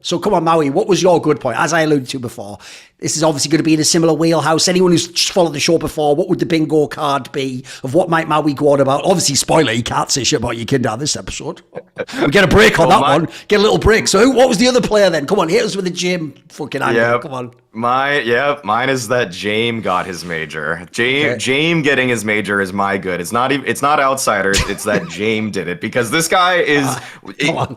So come on, Maui, what was your good point? As I alluded to before, this is obviously going to be in a similar wheelhouse. Anyone who's followed the show before, what would the bingo card be of what might Maui go on about? Obviously, spoiler, he can't say shit about your kid this episode. We get a break on that one. Get a little break. So what was the other player then? Come on, hit us with the Jame fucking angle. Come on. Mine is that Jame got his major. Jame getting his major is my good. It's not outsiders. It's that Jame did it, because this guy is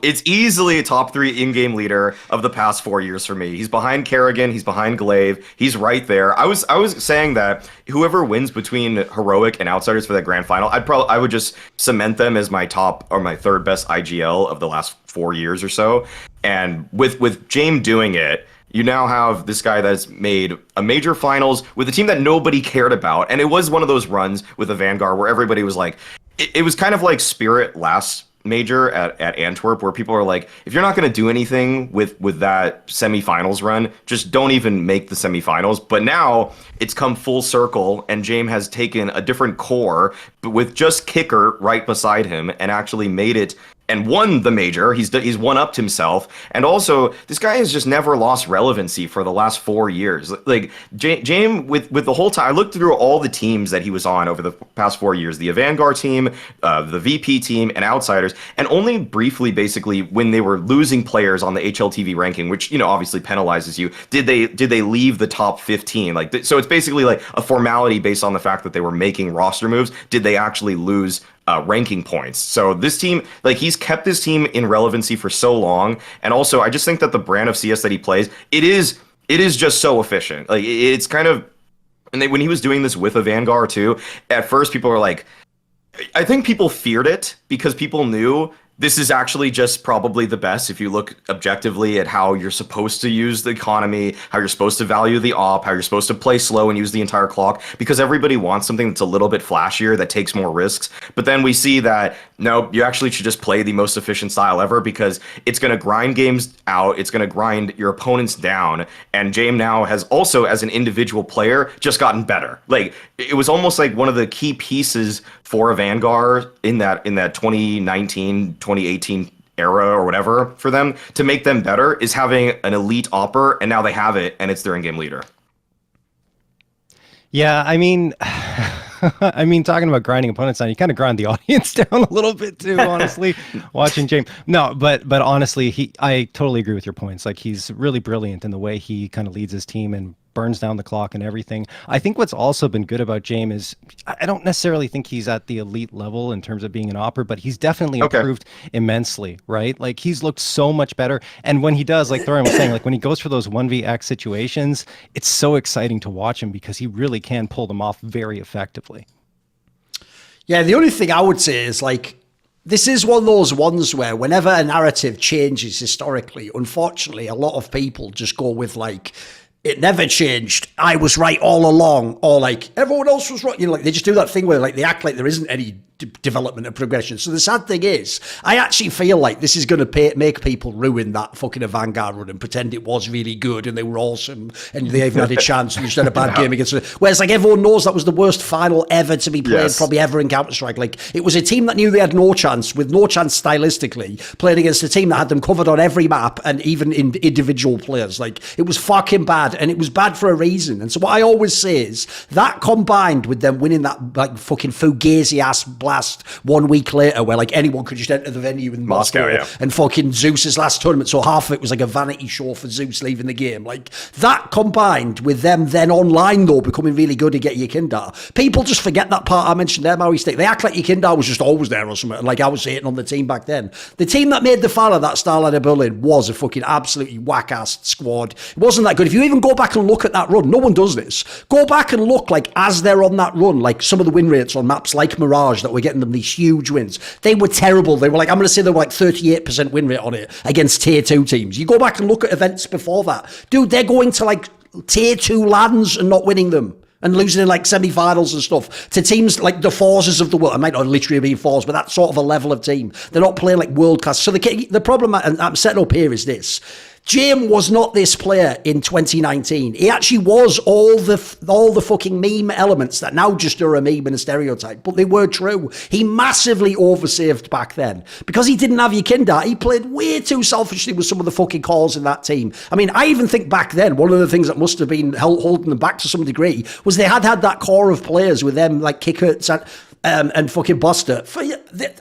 it's easily a top 3 in-game leader of the past 4 years for me. He's behind Kerrigan. He's behind Glaive. He's right there. I was saying that whoever wins between Heroic and Outsiders for that grand final, I would just cement them as my top or my third best IGL of the last 4 years or so. And with Jame doing it, you now have this guy that's made a major finals with a team that nobody cared about. And it was one of those runs with the Vanguard where everybody was like, it was kind of like Spirit last major at Antwerp, where people are like, if you're not going to do anything with that semifinals run, just don't even make the semifinals. But now it's come full circle, and Jame has taken a different core, but with just Kicker right beside him, and actually made it and won the major. He's one-upped himself. And also, this guy has just never lost relevancy for the last 4 years. Like, Jame, with the whole time, I looked through all the teams that he was on over the past 4 years, the Vanguard team, the VP team, and Outsiders, and only briefly, basically, when they were losing players on the HLTV ranking, which, obviously penalizes you, did they leave the top 15? Like, so it's basically like a formality based on the fact that they were making roster moves. Did they actually lose ranking points? So this team, like, he's kept this team in relevancy for so long. And also, I just think that the brand of CS that he plays, it is just so efficient. Like, it's kind of, and when he was doing this with a Vanguard too, at first people were like, I think people feared it because people knew this is actually just probably the best if you look objectively at how you're supposed to use the economy, how you're supposed to value the op, how you're supposed to play slow and use the entire clock, because everybody wants something that's a little bit flashier, that takes more risks. But then we see that, no, you actually should just play the most efficient style ever, because it's going to grind games out, it's going to grind your opponents down. And Jame now has also, as an individual player, just gotten better. Like, it was almost like one of the key pieces for a Vanguard in that 2019, 2018 era or whatever for them to make them better is having an elite opper, and now they have it, and it's their in-game leader. Yeah, I mean, talking about grinding opponents down, you kind of grind the audience down a little bit too, honestly, watching Jame. No, but honestly, I totally agree with your points. Like, he's really brilliant in the way he kind of leads his team and burns down the clock and everything. I think what's also been good about Jame is, I don't necessarily think he's at the elite level in terms of being an opper, but he's definitely improved immensely, right? Like, he's looked so much better. And when he does, like Thorin was saying, like, when he goes for those 1vx situations, it's so exciting to watch him because he really can pull them off very effectively. Yeah, the only thing I would say is, like, this is one of those ones where whenever a narrative changes historically, unfortunately, a lot of people just go with, like, it never changed, I was right all along, or like, everyone else was right. Like, they just do that thing where, like, they act like there isn't any development and progression. So the sad thing is, I actually feel like this is going to make people ruin that fucking Vanguard run and pretend it was really good and they were awesome and they even had a chance and just had a bad game against it. Whereas, like, everyone knows that was the worst final ever to be played, probably ever in Counter-Strike. Like, it was a team that knew they had no chance, with no chance stylistically, playing against a team that had them covered on every map and even in individual players. Like, it was fucking bad, and it was bad for a reason. And so what I always say is, that combined with them winning that, like, fucking fugazi-ass blast 1 week later, where, like, anyone could just enter the venue in Moscow and fucking Zeus's last tournament, so half of it was like a vanity show for Zeus leaving the game. Like, that combined with them then online, though, becoming really good at getting Yakindar, people just forget that part I mentioned there, Maui Stick. They act like Yakindar was just always there or something, like I was hating on the team back then. The team that made the final of that Starlight of Berlin was a fucking absolutely whack-ass squad. It wasn't that good. If you even go back and look at that run, no one does this. Go back and look, like, as they're on that run, like some of the win rates on maps like Mirage that were getting them these huge wins, they were terrible. They were, like, I'm going to say they were like 38% win rate on it against tier 2 teams. You go back and look at events before that, dude, they're going to, like, tier 2 lands and not winning them and losing in, like, semi-finals and stuff to teams like the Forces of the world. I might not literally be Force, but that's sort of a level of team. They're not playing like world class. So the problem I'm setting up here is this. Jame was not this player in 2019. He actually was all the fucking meme elements that now just are a meme and a stereotype, but they were true. He massively oversaved back then because he didn't have your Kinder. He played way too selfishly with some of the fucking calls in that team. I mean, I even think back then one of the things that must have been holding them back to some degree was they had that core of players with them like Kickert and fucking Buster.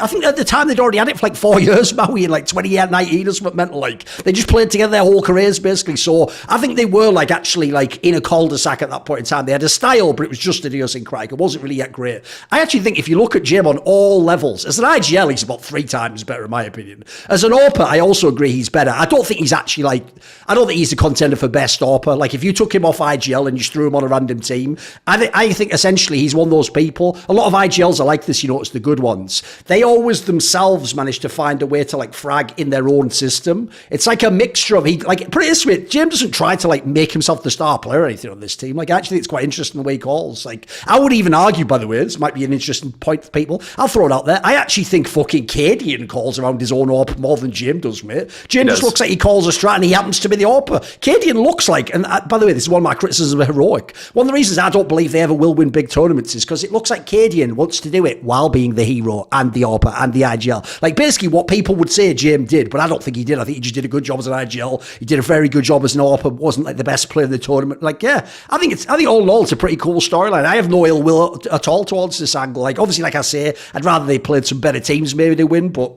I think at the time they'd already had it for like 4 years, Maui, in like 2019 or something mental. Like they just played together their whole careers basically. So I think they were like actually like in a cul-de-sac at that point in time. They had a style, but it was just idiosyncratic. It wasn't really yet great. I actually think if you look at Jim on all levels, as an IGL, he's about 3 times better in my opinion. As an AWPer, I also agree he's better. I don't think he's actually like, I don't think he's a contender for best AWPer. Like if you took him off IGL and you just threw him on a random team, I think essentially he's one of those people. A lot of IGLs are like this, you know, it's the good ones. They always themselves manage to find a way to like frag in their own system. It's like a mixture of, put it this way, Jim doesn't try to like make himself the star player or anything on this team. Like actually it's quite interesting the way he calls. Like I would even argue, by the way, this might be an interesting point for people. I'll throw it out there. I actually think fucking Cadian calls around his own AWP more than Jim does, mate. Jim just looks like he calls a strat and he happens to be the AWPer. Cadian looks like, and by the way, this is one of my criticisms of Heroic. One of the reasons I don't believe they ever will win big tournaments is because it looks like Cadian wants to do it while being the hero and the AWPer and the IGL. Like basically what people would say Jame did, but I don't think he did. I think he just did a good job as an IGL. He did a very good job as an AWPer. Wasn't like the best player in the tournament. Like yeah, I think all in all it's a pretty cool storyline. I have no ill will at all towards this angle. Like obviously, like I say, I'd rather they played some better teams maybe to win. But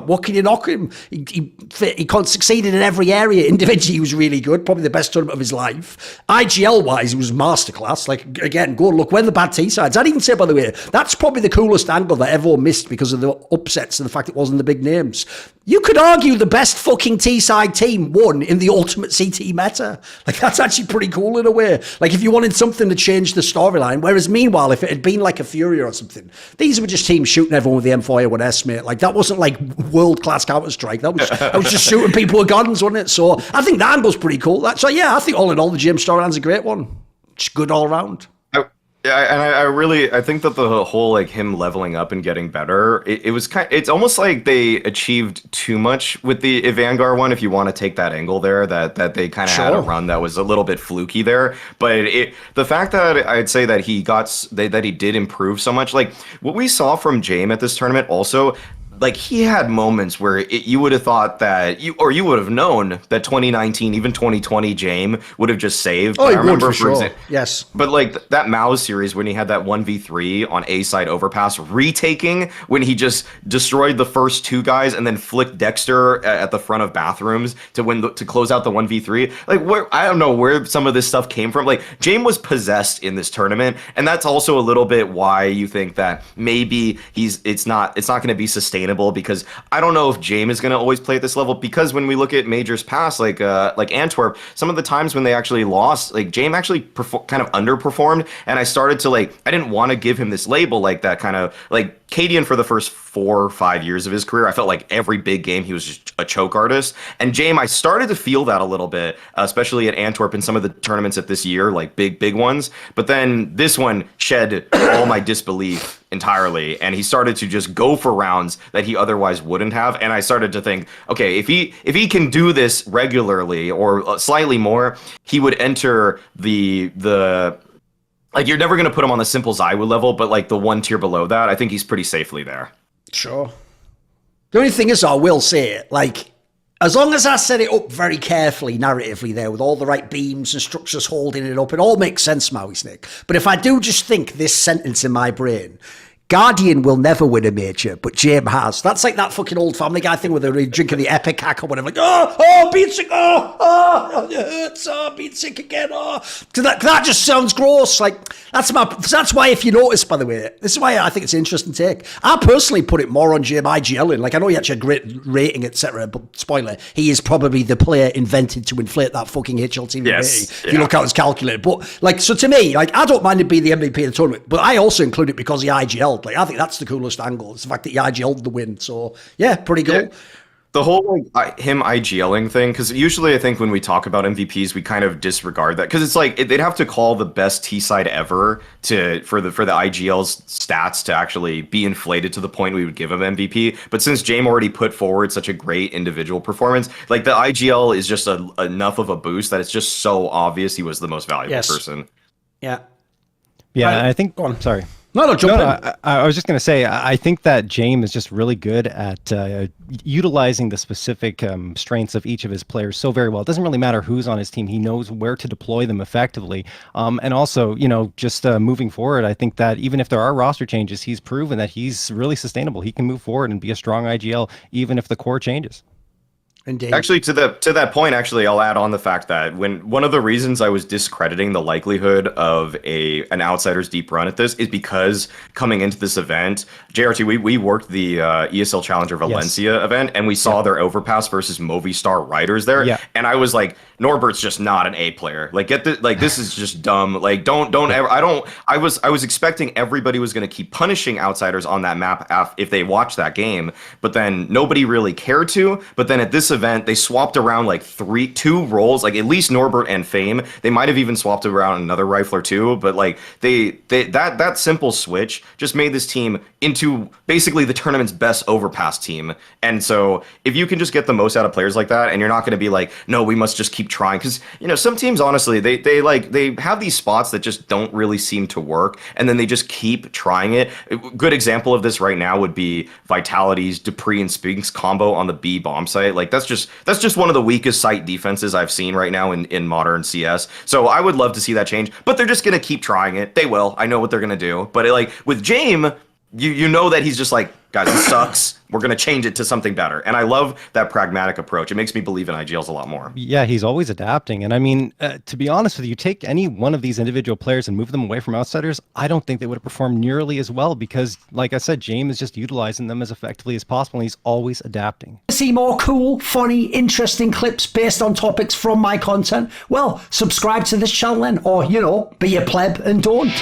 what can you knock him? He succeeded in every area. Individually, he was really good. Probably the best tournament of his life. IGL wise, he was masterclass. Like again, go and look when the bad T sides. I'd even say, by the way, that's probably the coolest angle that everyone missed because of the upsets and the fact it wasn't the big names. You could argue the best fucking T-side team won in the ultimate CT meta. Like, that's actually pretty cool in a way. Like, if you wanted something to change the storyline, whereas meanwhile, if it had been like a Fury or something, these were just teams shooting everyone with the M4A1S, mate. Like, that wasn't like world-class Counter-Strike. That was just shooting people with guns, wasn't it? So, I think that angle's pretty cool. So, yeah, I think all in all, the Jim storyline's a great one. Just good all around. Yeah, and I think that the whole like him leveling up and getting better, it was it's almost like they achieved too much with the Vanguard one. If you want to take that angle there, that they kind of had a run that was a little bit fluky there. But the fact that I'd say that that he did improve so much, like what we saw from Jame at this tournament also. Like he had moments where you would have thought that you would have known that 2019, even 2020 Jame would have just saved. Oh, I remember for sure. Yes. But like that Mao's series when he had that 1v3 on A side overpass retaking when he just destroyed the first 2 guys and then flicked Dexter at the front of bathrooms to close out the 1v3. Like I don't know where some of this stuff came from. Like Jame was possessed in this tournament, and that's also a little bit why you think that maybe it's not going to be sustainable. Because I don't know if Jame is going to always play at this level, because when we look at majors past, like Antwerp, some of the times when they actually lost, like Jame actually kind of underperformed, and I started to I didn't want to give him this label like that kind of like Cadian for the first 4 or 5 years of his career. I felt like every big game he was just a choke artist, and Jame, I started to feel that a little bit, especially at Antwerp and some of the tournaments at this year, like big ones. But then this one shed all my disbelief entirely, and he started to just go for rounds that he otherwise wouldn't have. And I started to think, okay, if he can do this regularly or slightly more, he would enter the like, you're never going to put him on the simple Zywoo level, but like the 1 tier below that, I think he's pretty safely there. Sure. The only thing is, I will say, like, as long as I set it up very carefully, narratively there, with all the right beams and structures holding it up, it all makes sense, Maui Snake. But if I do just think this sentence in my brain, Guardian will never win a major, but Jame has. That's like that fucking old Family Guy thing where they're drinking the Epic hack or whatever. Like, being sick, it hurts, being sick again, That just sounds gross. Like, that's why, if you notice, by the way, this is why I think it's an interesting take. I personally put it more on Jame IGL in. Like, I know he actually had great rating, etc., but spoiler, he is probably the player invented to inflate that fucking HLT rating. If you look out his calculator. But, like, so to me, like, I don't mind him being the MVP of the tournament, but I also include it because he IGL. Like, I think that's the coolest angle. It's the fact that he IGL'd the win. So, yeah, pretty cool. The whole like him IGLing thing, because usually I think when we talk about MVPs, we kind of disregard that because it's like they'd have to call the best T side ever for the IGL's stats to actually be inflated to the point we would give him MVP. But since Jame already put forward such a great individual performance, like the IGL is just enough of a boost that it's just so obvious he was the most valuable person. Yeah. Yeah, I think. Go on. Sorry. No, jump in. I was just going to say, I think that Jame is just really good at utilizing the specific strengths of each of his players so very well. It doesn't really matter who's on his team. He knows where to deploy them effectively. And also, just moving forward, I think that even if there are roster changes, he's proven that he's really sustainable. He can move forward and be a strong IGL, even if the core changes. Indeed. Actually, to that point, I'll add on the fact that one of the reasons I was discrediting the likelihood of an outsider's deep run at this is because coming into this event, JRT, we worked the ESL Challenger Valencia event, and we saw their overpass versus Movistar Riders there, and I was like, Norbert's just not an A player. Like, this is just dumb. Like, don't ever. I was expecting everybody was going to keep punishing outsiders on that map if they watched that game, but then nobody really cared to. But then at this event, they swapped around like two roles, like at least Norbert and Fame. They might have even swapped around another rifler too, but like that simple switch just made this team into basically the tournament's best overpass team. And so if you can just get the most out of players like that, and you're not going to be like, no, we must just keep trying, because some teams honestly they have these spots that just don't really seem to work, and then they just keep trying it. A good example of this right now would be Vitality's Dupree and Spinks combo on the B bomb site. Like that's just one of the weakest site defenses I've seen right now in modern CS. So I would love to see that change, but they're just gonna keep trying it. They will. I know what they're gonna do. But with Jame, you know that he's just like, guys, this sucks. We're going to change it to something better. And I love that pragmatic approach. It makes me believe in IGLs a lot more. Yeah, he's always adapting. And I mean, to be honest with you, take any one of these individual players and move them away from outsiders, I don't think they would have performed nearly as well because, like I said, Jame is just utilizing them as effectively as possible, and he's always adapting. See more cool, funny, interesting clips based on topics from my content? Well, subscribe to this channel then, or, be a pleb and don't.